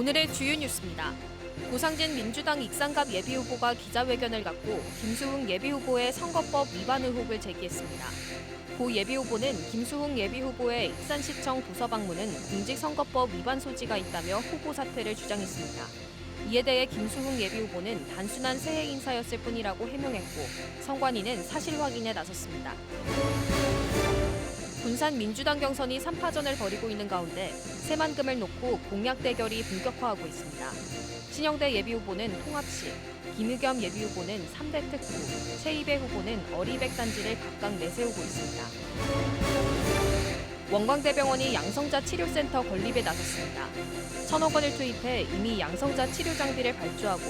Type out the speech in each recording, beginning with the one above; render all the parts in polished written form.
오늘의 주요 뉴스입니다. 고상진 민주당 익산갑 예비후보가 기자회견을 갖고 김수흥 예비후보의 선거법 위반 의혹을 제기했습니다. 고 예비후보는 김수흥 예비후보의 익산시청 부서 방문은 공직선거법 위반 소지가 있다며 후보 사퇴를 주장했습니다. 이에 대해 김수흥 예비후보는 단순한 새해 인사였을 뿐이라고 해명했고 선관위는 사실 확인에 나섰습니다. 군산 민주당 경선이 3파전을 벌이고 있는 가운데 새만금을 놓고 공약 대결이 본격화하고 있습니다. 신영대 예비후보는 통합시, 김의겸 예비후보는 3대 특구, 최이배 후보는 어리백 단지를 각각 내세우고 있습니다. 원광대병원이 양성자 치료센터 건립에 나섰습니다. 1,000억 원을 투입해 이미 양성자 치료 장비를 발주하고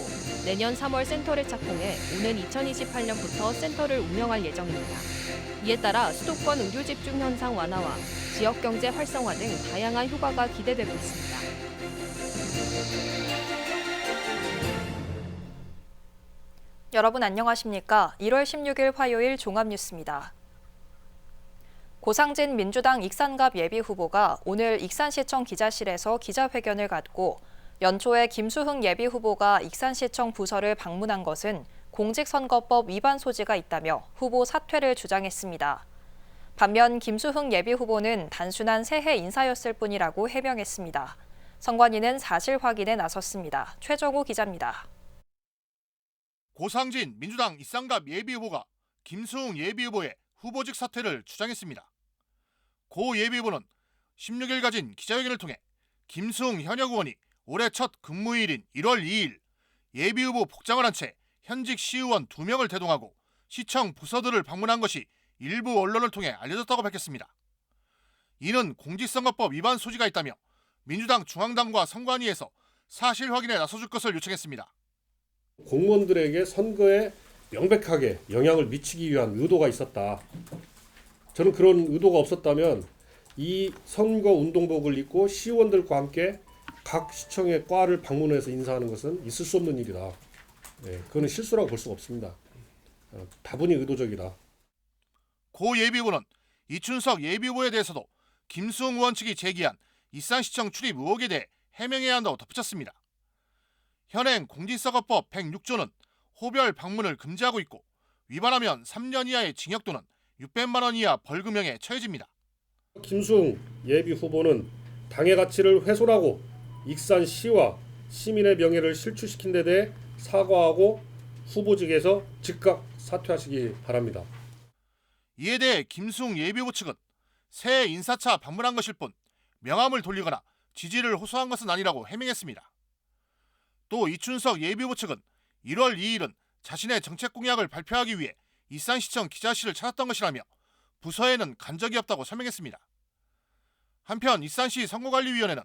내년 3월 센터를 착공해 오는 2028년부터 센터를 운영할 예정입니다. 이에 따라 수도권 의료 집중 현상 완화와 지역 경제 활성화 등 다양한 효과가 기대되고 있습니다. 여러분 안녕하십니까? 1월 16일 화요일 종합뉴스입니다. 고상진 민주당 익산갑 예비후보가 오늘 익산시청 기자실에서 기자회견을 갖고 연초에 김수흥 예비후보가 익산시청 부서를 방문한 것은 공직선거법 위반 소지가 있다며 후보 사퇴를 주장했습니다. 반면 김수흥 예비후보는 단순한 새해 인사였을 뿐이라고 해명했습니다. 선관위는 사실 확인에 나섰습니다. 최정우 기자입니다. 고상진 민주당 익산갑 예비후보가 김수흥 예비후보의 후보직 사퇴를 주장했습니다. 고 예비후보는 16일 가진 기자회견을 통해 김수흥 현역 의원이 올해 첫 근무일인 1월 2일 예비후보 복장을 한 채 현직 시의원 2명을 대동하고 시청 부서들을 방문한 것이 일부 언론을 통해 알려졌다고 밝혔습니다. 이는 공직선거법 위반 소지가 있다며 민주당 중앙당과 선관위에서 사실 확인에 나서줄 것을 요청했습니다. 공무원들에게 선거에 명백하게 영향을 미치기 위한 의도가 있었다. 저는 그런 의도가 없었다면 이 선거 운동복을 입고 시의원들과 함께 각 시청의 과를 방문해서 인사하는 것은 있을 수 없는 일이다. 그거는 실수라고 볼 수가 없습니다. 다분히 의도적이다. 고 예비후보는 이춘석 예비후보에 대해서도 김수흥 의원 측이 제기한 익산시청 출입 의혹에 대해 해명해야 한다고 덧붙였습니다. 현행 공직선거법 106조는 호별 방문을 금지하고 있고 위반하면 3년 이하의 징역 또는 600만 원 이하 벌금형에 처해집니다. 김수흥 예비 후보는 당의 가치를 훼손하고 익산시와 시민의 명예를 실추시킨 데 대해 사과하고 후보직에서 즉각 사퇴하시기 바랍니다. 이에 대해 김수흥 예비후보 측은 새해 인사차 방문한 것일 뿐 명함을 돌리거나 지지를 호소한 것은 아니라고 해명했습니다. 또 이춘석 예비후보 측은 1월 2일은 자신의 정책 공약을 발표하기 위해 익산시청 기자실을 찾았던 것이라며 부서에는 간 적이 없다고 설명했습니다. 한편 익산시 선거관리위원회는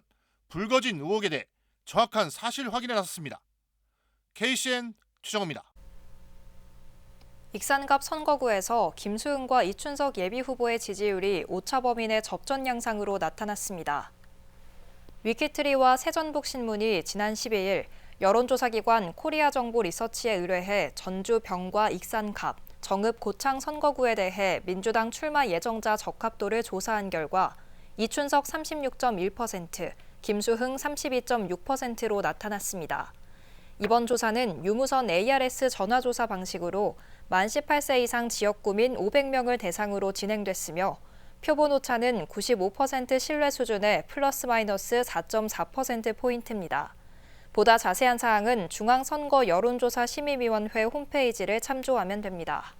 불거진 의혹에 대해 정확한 사실 확인에 나섰습니다. KCN 최정우입니다. 익산갑 선거구에서 김수흥과 이춘석 예비후보의 지지율이 오차 범인의 접전 양상으로 나타났습니다. 위키트리와 새전북신문이 지난 12일 여론조사기관 코리아정보리서치에 의뢰해 전주 병과 익산갑, 정읍 고창 선거구에 대해 민주당 출마 예정자 적합도를 조사한 결과 이춘석 36.1%, 김수흥 32.6%로 나타났습니다. 이번 조사는 유무선 ARS 전화조사 방식으로 만 18세 이상 지역구민 500명을 대상으로 진행됐으며 표본 오차는 95% 신뢰 수준의 플러스 마이너스 4.4%포인트입니다. 보다 자세한 사항은 중앙선거 여론조사 심의위원회 홈페이지를 참조하면 됩니다.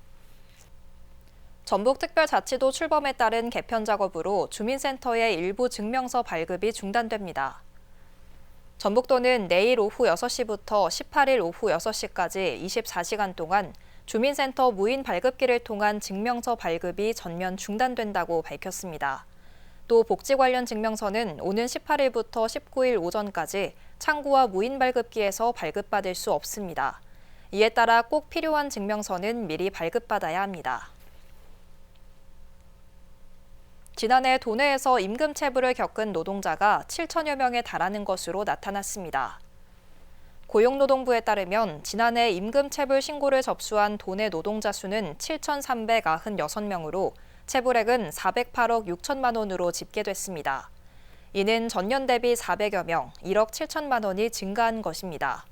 전북특별자치도 출범에 따른 개편 작업으로 주민센터의 일부 증명서 발급이 중단됩니다. 전북도는 내일 오후 6시부터 18일 오후 6시까지 24시간 동안 주민센터 무인 발급기를 통한 증명서 발급이 전면 중단된다고 밝혔습니다. 또 복지 관련 증명서는 오는 18일부터 19일 오전까지 창구와 무인 발급기에서 발급받을 수 없습니다. 이에 따라 꼭 필요한 증명서는 미리 발급받아야 합니다. 지난해 도내에서 임금체불을 겪은 노동자가 7천여 명에 달하는 것으로 나타났습니다. 고용노동부에 따르면 지난해 임금체불 신고를 접수한 도내 노동자 수는 7,396명으로 체불액은 408억 6천만 원으로 집계됐습니다. 이는 전년 대비 400여 명, 1억 7천만 원이 증가한 것입니다.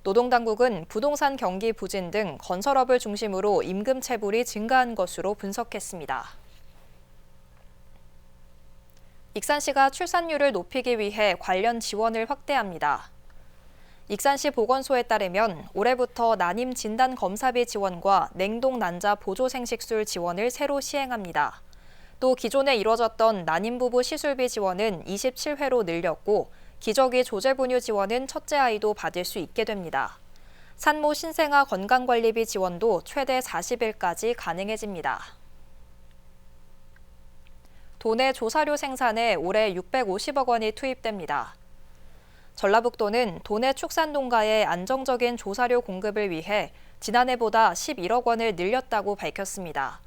노동당국은 부동산 경기 부진 등 건설업을 중심으로 임금 체불이 증가한 것으로 분석했습니다. 익산시가 출산율을 높이기 위해 관련 지원을 확대합니다. 익산시 보건소에 따르면 올해부터 난임 진단 검사비 지원과 냉동 난자 보조 생식술 지원을 새로 시행합니다. 또 기존에 이뤄졌던 난임 부부 시술비 지원은 27회로 늘렸고 기저귀 조제분유 지원은 첫째 아이도 받을 수 있게 됩니다. 산모 신생아 건강관리비 지원도 최대 40일까지 가능해집니다. 도내 조사료 생산에 올해 650억 원이 투입됩니다. 전라북도는 도내 축산 농가의 안정적인 조사료 공급을 위해 지난해보다 11억 원을 늘렸다고 밝혔습니다.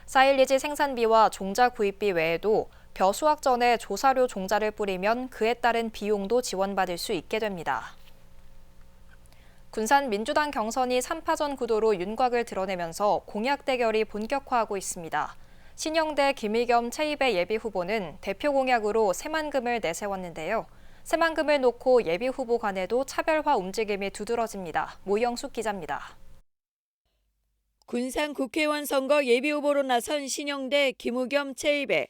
사일리지 생산비와 종자 구입비 외에도 벼 수확 전에 조사료 종자를 뿌리면 그에 따른 비용도 지원받을 수 있게 됩니다. 군산 민주당 경선이 3파전 구도로 윤곽을 드러내면서 공약 대결이 본격화하고 있습니다. 신영대 김의겸 최입의 예비후보는 대표 공약으로 새만금을 내세웠는데요. 새만금을 놓고 예비후보 간에도 차별화 움직임이 두드러집니다. 모영숙 기자입니다. 군산 국회의원 선거 예비후보로 나선 신영대 김의겸 최입의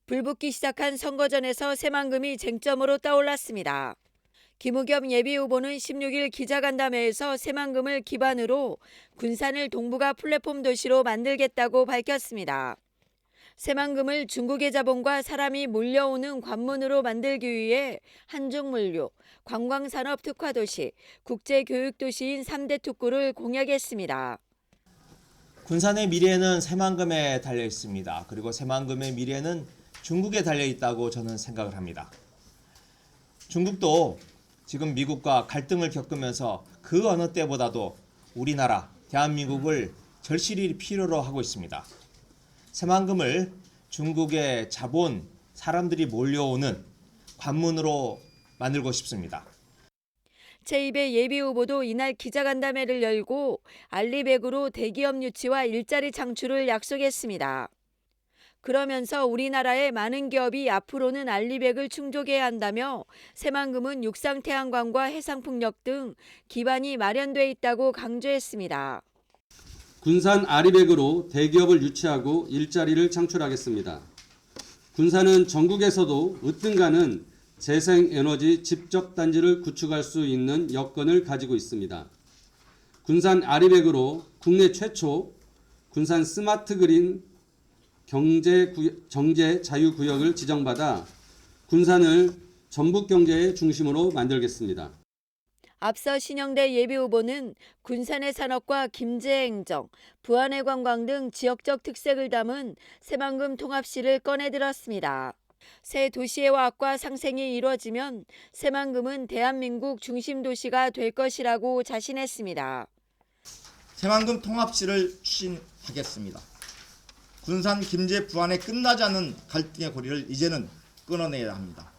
불붙기 시작한 선거전에서 새만금이 쟁점으로 떠올랐습니다. 김의겸 예비후보는 16일 기자간담회에서 새만금을 기반으로 군산을 동북아 플랫폼 도시로 만들겠다고 밝혔습니다. 새만금을 중국의 자본과 사람이 몰려오는 관문으로 만들기 위해 한중물류, 관광산업 특화도시, 국제교육도시인 3대 특구를 공약했습니다. 군산의 미래는 새만금에 달려 있습니다. 그리고 새만금의 미래는 중국에 달려 있다고 저는 생각을 합니다. 중국도 지금 미국과 갈등을 겪으면서 그 어느 때보다도 우리나라, 대한민국을 절실히 필요로 하고 있습니다. 새만금을 중국의 자본, 사람들이 몰려오는 관문으로 만들고 싶습니다. 최입의 예비후보도 이날 기자간담회를 열고 알리백으로 대기업 유치와 일자리 창출을 약속했습니다. 그러면서 우리나라의 많은 기업이 앞으로는 알리백을 충족해야 한다며 새만금은 육상태양광과 해상풍력 등 기반이 마련돼 있다고 강조했습니다. 군산 아리백으로 대기업을 유치하고 일자리를 창출하겠습니다. 군산은 전국에서도 으뜸가는 재생에너지 집적단지를 구축할 수 있는 여건을 가지고 있습니다. 군산 아리백으로 국내 최초 군산 스마트 그린 경제 자유구역을 지정받아 군산을 전북 경제의 중심으로 만들겠습니다. 앞서 신영대 예비후보는 군산의 산업과 김제 행정, 부안의 관광 등 지역적 특색을 담은 새만금 통합시를 꺼내들었습니다. 새 도시화학과 상생이 이루어지면 새만금은 대한민국 중심 도시가 될 것이라고 자신했습니다. 새만금 통합시를 추진하겠습니다. 군산, 김제, 부안에 끝나지 않는 갈등의 고리를 이제는 끊어내야 합니다.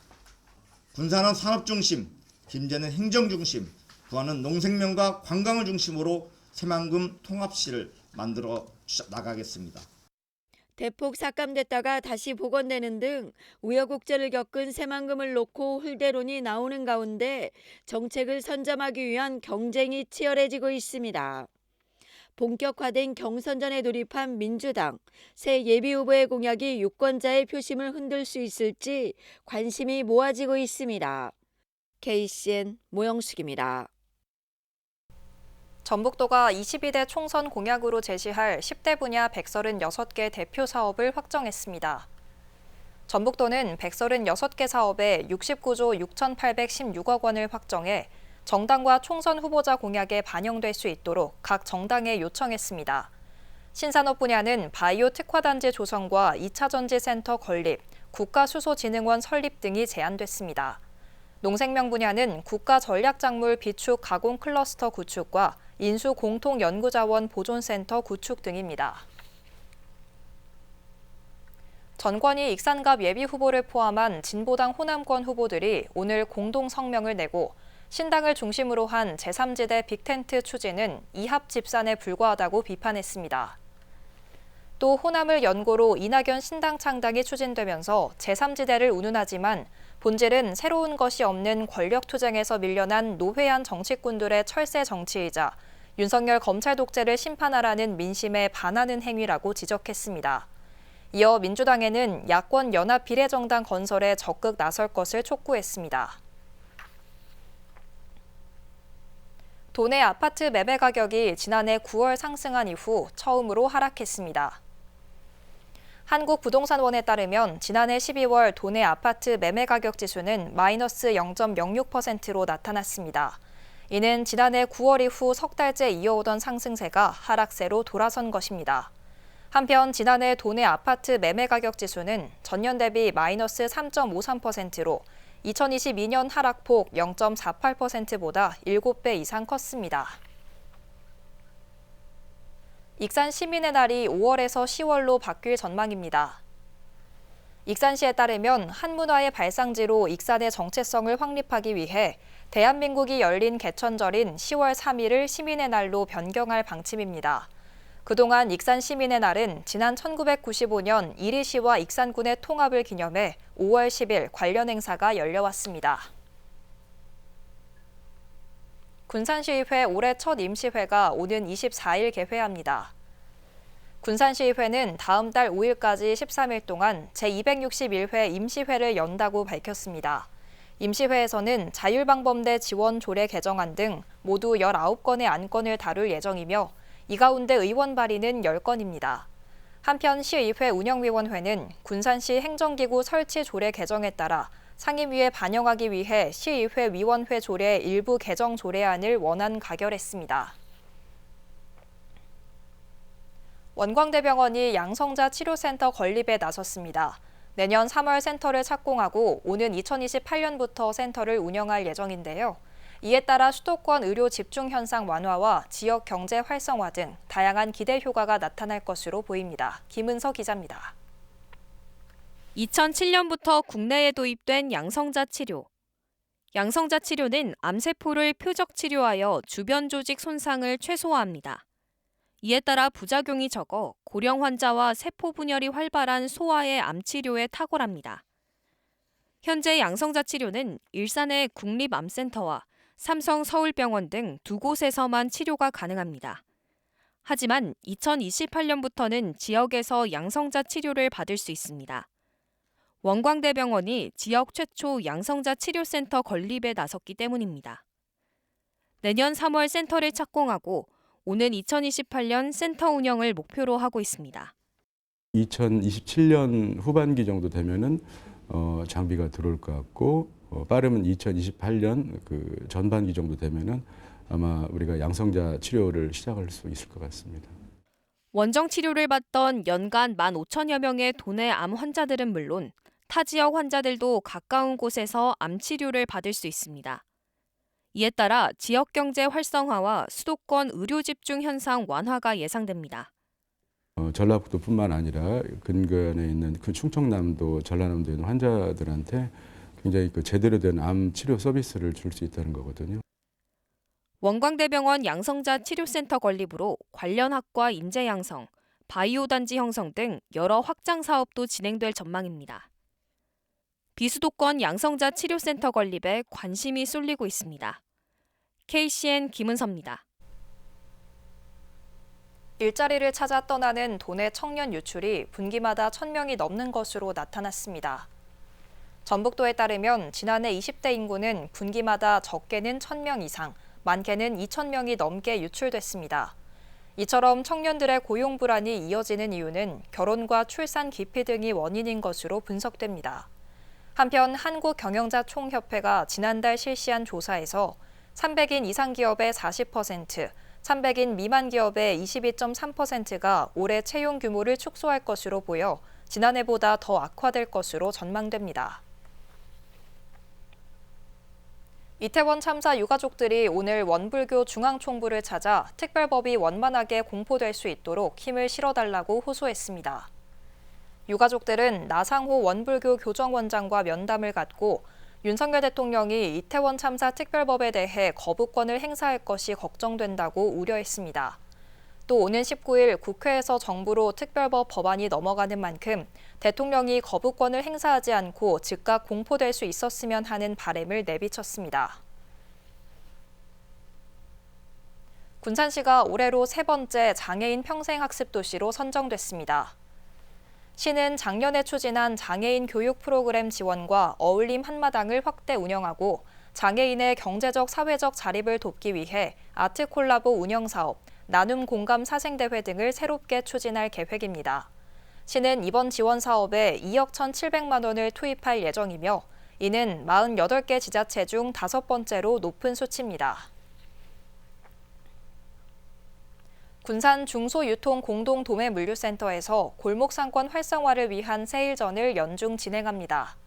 군산은 산업 중심, 김제는 행정 중심, 부안은 농생명과 관광을 중심으로 새만금 통합시를 만들어 나가겠습니다. 대폭 삭감됐다가 다시 복원되는 등 우여곡절을 겪은 새만금을 놓고 흘대론이 나오는 가운데 정책을 선점하기 위한 경쟁이 치열해지고 있습니다. 본격화된 경선전에 돌입한 민주당, 새 예비후보의 공약이 유권자의 표심을 흔들 수 있을지 관심이 모아지고 있습니다. KCN 모영숙입니다. 전북도가 22대 총선 공약으로 제시할 10대 분야 136개 대표 사업을 확정했습니다. 전북도는 136개 사업에 69조 6,816억 원을 확정해 정당과 총선 후보자 공약에 반영될 수 있도록 각 정당에 요청했습니다. 신산업 분야는 바이오 특화단지 조성과 2차 전지센터 건립, 국가수소진흥원 설립 등이 제안됐습니다. 농생명 분야는 국가전략작물 비축 가공 클러스터 구축과 인수 공통연구자원 보존센터 구축 등입니다. 전권희 익산갑 예비후보를 포함한 진보당 호남권 후보들이 오늘 공동 성명을 내고 신당을 중심으로 한 제3지대 빅텐트 추진은 이합 집산에 불과하다고 비판했습니다. 또 호남을 연고로 이낙연 신당 창당이 추진되면서 제3지대를 운운하지만 본질은 새로운 것이 없는 권력 투쟁에서 밀려난 노회한 정치꾼들의 철새 정치이자 윤석열 검찰 독재를 심판하라는 민심에 반하는 행위라고 지적했습니다. 이어 민주당에는 야권 연합 비례정당 건설에 적극 나설 것을 촉구했습니다. 도내 아파트 매매 가격이 지난해 9월 상승한 이후 처음으로 하락했습니다. 한국부동산원에 따르면 지난해 12월 도내 아파트 매매 가격 지수는 마이너스 0.06%로 나타났습니다. 이는 지난해 9월 이후 석 달째 이어오던 상승세가 하락세로 돌아선 것입니다. 한편 지난해 도내 아파트 매매 가격 지수는 전년 대비 마이너스 3.53%로 2022년 하락폭 0.48%보다 7배 이상 컸습니다. 익산 시민의 날이 5월에서 10월로 바뀔 전망입니다. 익산시에 따르면 한문화의 발상지로 익산의 정체성을 확립하기 위해 대한민국이 열린 개천절인 10월 3일을 시민의 날로 변경할 방침입니다. 그동안 익산 시민의 날은 지난 1995년 이리시와 익산군의 통합을 기념해 5월 10일 관련 행사가 열려왔습니다. 군산시의회 올해 첫 임시회가 오는 24일 개회합니다. 군산시의회는 다음 달 5일까지 13일 동안 제261회 임시회를 연다고 밝혔습니다. 임시회에서는 자율방범대 지원 조례 개정안 등 모두 19건의 안건을 다룰 예정이며 이 가운데 의원 발의는 10건입니다. 한편 시의회 운영위원회는 군산시 행정기구 설치 조례 개정에 따라 상임위에 반영하기 위해 시의회 위원회 조례 일부 개정 조례안을 원안 가결했습니다. 원광대병원이 양성자 치료센터 건립에 나섰습니다. 내년 3월 센터를 착공하고 오는 2028년부터 센터를 운영할 예정인데요. 이에 따라 수도권 의료 집중 현상 완화와 지역 경제 활성화 등 다양한 기대 효과가 나타날 것으로 보입니다. 김은서 기자입니다. 2007년부터 국내에 도입된 양성자 치료. 양성자 치료는 암세포를 표적 치료하여 주변 조직 손상을 최소화합니다. 이에 따라 부작용이 적어 고령 환자와 세포 분열이 활발한 소아의 암 치료에 탁월합니다. 현재 양성자 치료는 일산의 국립암센터와 삼성 서울병원 등 두 곳에서만 치료가 가능합니다. 하지만 2028년부터는 지역에서 양성자 치료를 받을 수 있습니다. 원광대병원이 지역 최초 양성자 치료센터 건립에 나섰기 때문입니다. 내년 3월 센터를 착공하고 오는 2028년 센터 운영을 목표로 하고 있습니다. 2027년 후반기 정도 되면은 장비가 들어올 것 같고 빠르면 2028년 그 전반기 정도 되면은 아마 우리가 양성자 치료를 시작할 수 있을 것 같습니다. 원정 치료를 받던 연간 15,000여 명의 도내 암 환자들은 물론 타 지역 환자들도 가까운 곳에서 암 치료를 받을 수 있습니다. 이에 따라 지역 경제 활성화와 수도권 의료 집중 현상 완화가 예상됩니다. 전라북도뿐만 아니라 근근에 있는 그 충청남도, 전라남도에 있는 환자들한테 굉장히 그 제대로 된 암 치료 서비스를 줄 수 있다는 거거든요. 원광대병원 양성자 치료센터 건립으로 관련 학과 인재 양성, 바이오 단지 형성 등 여러 확장 사업도 진행될 전망입니다. 비수도권 양성자 치료센터 건립에 관심이 쏠리고 있습니다. KCN 김은서입니다. 일자리를 찾아 떠나는 도내 청년 유출이 분기마다 1,000명이 넘는 것으로 나타났습니다. 전북도에 따르면 지난해 20대 인구는 분기마다 적게는 1,000명 이상, 많게는 2,000명이 넘게 유출됐습니다. 이처럼 청년들의 고용 불안이 이어지는 이유는 결혼과 출산 기피 등이 원인인 것으로 분석됩니다. 한편 한국경영자총협회가 지난달 실시한 조사에서 300인 이상 기업의 40%, 300인 미만 기업의 22.3%가 올해 채용 규모를 축소할 것으로 보여 지난해보다 더 악화될 것으로 전망됩니다. 이태원 참사 유가족들이 오늘 원불교 중앙총부를 찾아 특별법이 원만하게 공포될 수 있도록 힘을 실어달라고 호소했습니다. 유가족들은 나상호 원불교 교정원장과 면담을 갖고 윤석열 대통령이 이태원 참사 특별법에 대해 거부권을 행사할 것이 걱정된다고 우려했습니다. 또 오는 19일 국회에서 정부로 특별법 법안이 넘어가는 만큼 대통령이 거부권을 행사하지 않고 즉각 공포될 수 있었으면 하는 바람을 내비쳤습니다. 군산시가 올해로 3번째 장애인 평생학습도시로 선정됐습니다. 시는 작년에 추진한 장애인 교육 프로그램 지원과 어울림 한마당을 확대 운영하고 장애인의 경제적, 사회적 자립을 돕기 위해 아트 콜라보 운영 사업, 나눔 공감 사생대회 등을 새롭게 추진할 계획입니다. 시는 이번 지원 사업에 2억 1,700만 원을 투입할 예정이며 이는 48개 지자체 중 5번째로 높은 수치입니다. 군산 중소유통공동도매물류센터에서 골목상권 활성화를 위한 세일전을 연중 진행합니다.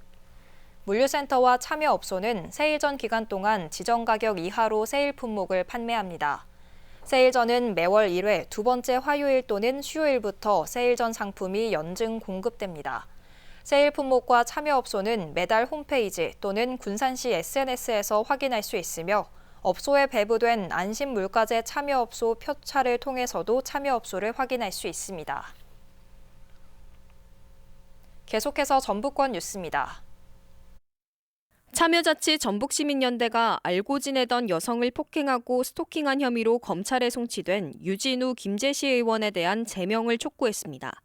물류센터와 참여업소는 세일전 기간 동안 지정가격 이하로 세일 품목을 판매합니다. 세일전은 매월 1회 두 번째 화요일 또는 수요일부터 세일전 상품이 연증 공급됩니다. 세일 품목과 참여업소는 매달 홈페이지 또는 군산시 SNS에서 확인할 수 있으며 업소에 배부된 안심물가제 참여업소 표차를 통해서도 참여업소를 확인할 수 있습니다. 계속해서 전북권 뉴스입니다. 참여자치 전북시민연대가 알고 지내던 여성을 폭행하고 스토킹한 혐의로 검찰에 송치된 유진우 김제시 의원에 대한 제명을 촉구했습니다.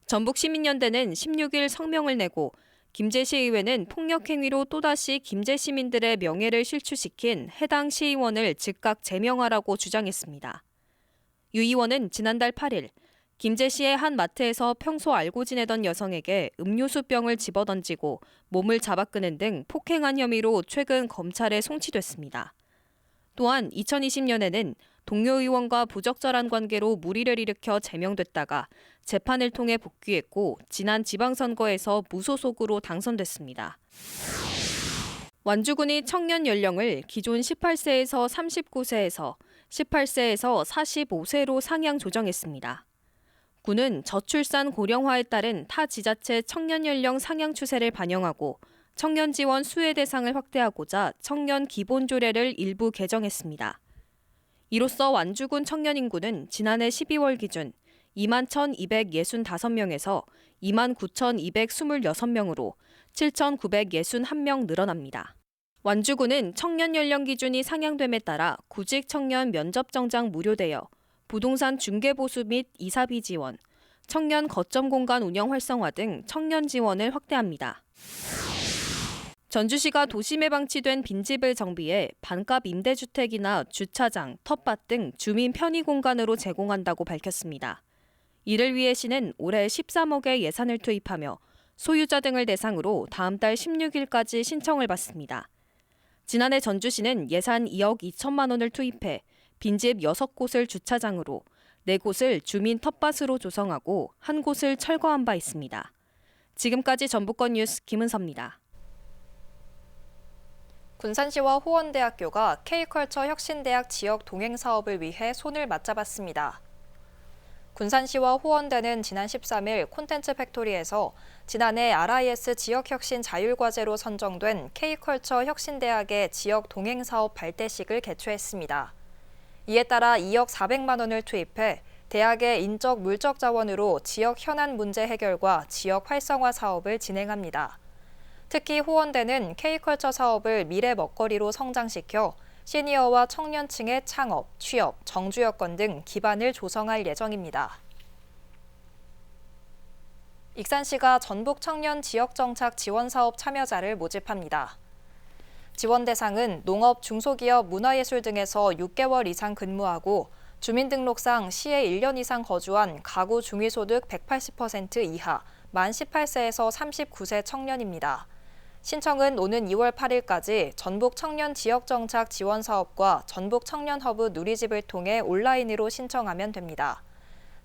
전북시민연대는 16일 성명을 내고 김제시 의회는 폭력행위로 또다시 김제 시민들의 명예를 실추시킨 해당 시의원을 즉각 제명하라고 주장했습니다. 유 의원은 지난달 8일 김제시의 한 마트에서 평소 알고 지내던 여성에게 음료수병을 집어던지고 몸을 잡아끄는 등 폭행한 혐의로 최근 검찰에 송치됐습니다. 또한 2020년에는 동료 의원과 부적절한 관계로 물의를 일으켜 제명됐다가 재판을 통해 복귀했고 지난 지방선거에서 무소속으로 당선됐습니다. 완주군이 청년 연령을 기존 18세에서 39세에서 18세에서 45세로 상향 조정했습니다. 군은 저출산 고령화에 따른 타 지자체 청년 연령 상향 추세를 반영하고 청년 지원 수혜 대상을 확대하고자 청년 기본조례를 일부 개정했습니다. 이로써 완주군 청년 인구는 지난해 12월 기준 21,265명에서 29,226명으로 7,961명 늘어납니다. 완주군은 청년 연령 기준이 상향됨에 따라 구직 청년 면접 정장 무료되어 부동산 중개보수 및 이사비 지원, 청년 거점 공간 운영 활성화 등 청년 지원을 확대합니다. 전주시가 도심에 방치된 빈집을 정비해 반값 임대주택이나 주차장, 텃밭 등 주민 편의 공간으로 제공한다고 밝혔습니다. 이를 위해 시는 올해 13억의 예산을 투입하며 소유자 등을 대상으로 다음 달 16일까지 신청을 받습니다. 지난해 전주시는 예산 2억 2천만 원을 투입해 빈집 6곳을 주차장으로, 4곳을 주민 텃밭으로 조성하고 1곳을 철거한 바 있습니다. 지금까지 전북권 뉴스 김은서입니다. 군산시와 호원대학교가 K컬처 혁신대학 지역 동행 사업을 위해 손을 맞잡았습니다. 군산시와 호원대는 지난 13일 콘텐츠 팩토리에서 지난해 RIS 지역혁신 자율과제로 선정된 K컬처 혁신대학의 지역 동행 사업 발대식을 개최했습니다. 이에 따라 2억 400만 원을 투입해 대학의 인적 물적 자원으로 지역 현안 문제 해결과 지역 활성화 사업을 진행합니다. 특히 호원대는 K컬처 사업을 미래 먹거리로 성장시켜 시니어와 청년층의 창업, 취업, 정주 여건 등 기반을 조성할 예정입니다. 익산시가 전북 청년 지역정착 지원사업 참여자를 모집합니다. 지원 대상은 농업, 중소기업, 문화예술 등에서 6개월 이상 근무하고 주민등록상 시에 1년 이상 거주한 가구 중위소득 180% 이하, 만 18세에서 39세 청년입니다. 신청은 오는 2월 8일까지 전북 청년 지역정착 지원사업과 전북 청년허브 누리집을 통해 온라인으로 신청하면 됩니다.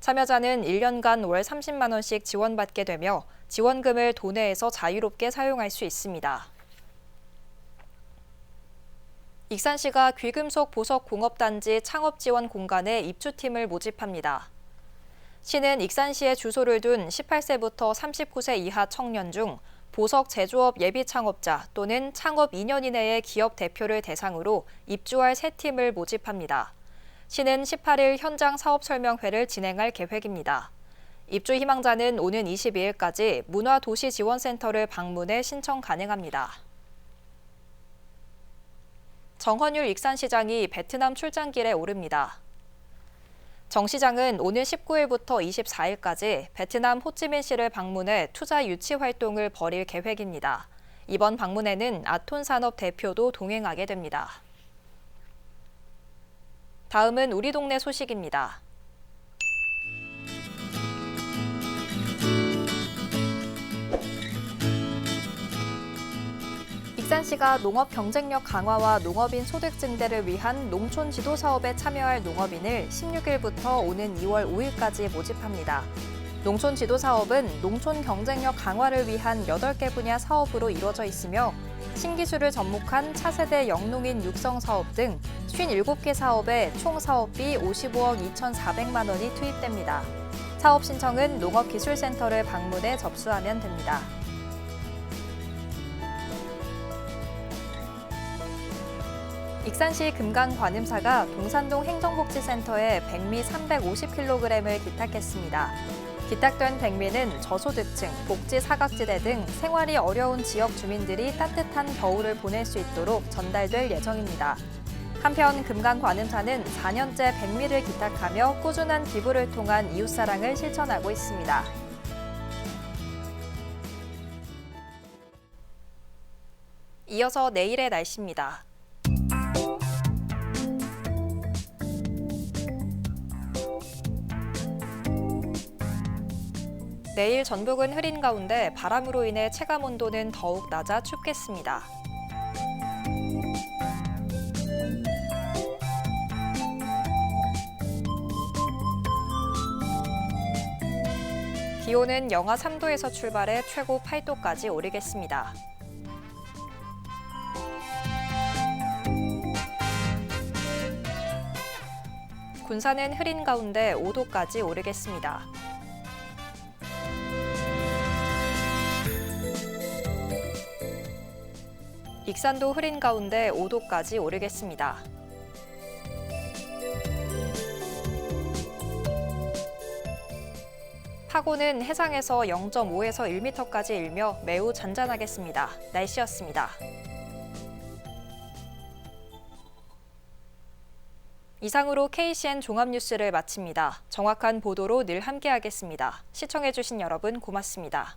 참여자는 1년간 월 30만 원씩 지원받게 되며 지원금을 도내에서 자유롭게 사용할 수 있습니다. 익산시가 귀금속 보석 공업단지 창업지원 공간에 입주팀을 모집합니다. 시는 익산시에 주소를 둔 18세부터 39세 이하 청년 중 보석 제조업 예비 창업자 또는 창업 2년 이내의 기업 대표를 대상으로 입주할 3팀을 모집합니다. 시는 18일 현장 사업 설명회를 진행할 계획입니다. 입주 희망자는 오는 22일까지 문화도시지원센터를 방문해 신청 가능합니다. 정헌율 익산시장이 베트남 출장길에 오릅니다. 정 시장은 오늘 19일부터 24일까지 베트남 호찌민시를 방문해 투자 유치 활동을 벌일 계획입니다. 이번 방문에는 아톤산업 대표도 동행하게 됩니다. 다음은 우리 동네 소식입니다. 익산시가 농업 경쟁력 강화와 농업인 소득 증대를 위한 농촌 지도 사업에 참여할 농업인을 16일부터 오는 2월 5일까지 모집합니다. 농촌 지도 사업은 농촌 경쟁력 강화를 위한 8개 분야 사업으로 이루어져 있으며 신기술을 접목한 차세대 영농인 육성 사업 등 57개 사업에 총 사업비 55억 2,400만 원이 투입됩니다. 사업 신청은 농업기술센터를 방문해 접수하면 됩니다. 익산시 금강관음사가 동산동 행정복지센터에 백미 350kg을 기탁했습니다. 기탁된 백미는 저소득층, 복지 사각지대 등 생활이 어려운 지역 주민들이 따뜻한 겨울을 보낼 수 있도록 전달될 예정입니다. 한편 금강관음사는 4년째 백미를 기탁하며 꾸준한 기부를 통한 이웃사랑을 실천하고 있습니다. 이어서 내일의 날씨입니다. 내일 전북은 흐린 가운데 바람으로 인해 체감 온도는 더욱 낮아 춥겠습니다. 기온은 영하 3도에서 출발해 최고 8도까지 오르겠습니다. 군산은 흐린 가운데 5도까지 오르겠습니다. 익산도 흐린 가운데 5도까지 오르겠습니다. 파고는 해상에서 0.5에서 1m까지 일며 매우 잔잔하겠습니다. 날씨였습니다. 이상으로 KCN 종합뉴스를 마칩니다. 정확한 보도로 늘 함께하겠습니다. 시청해주신 여러분 고맙습니다.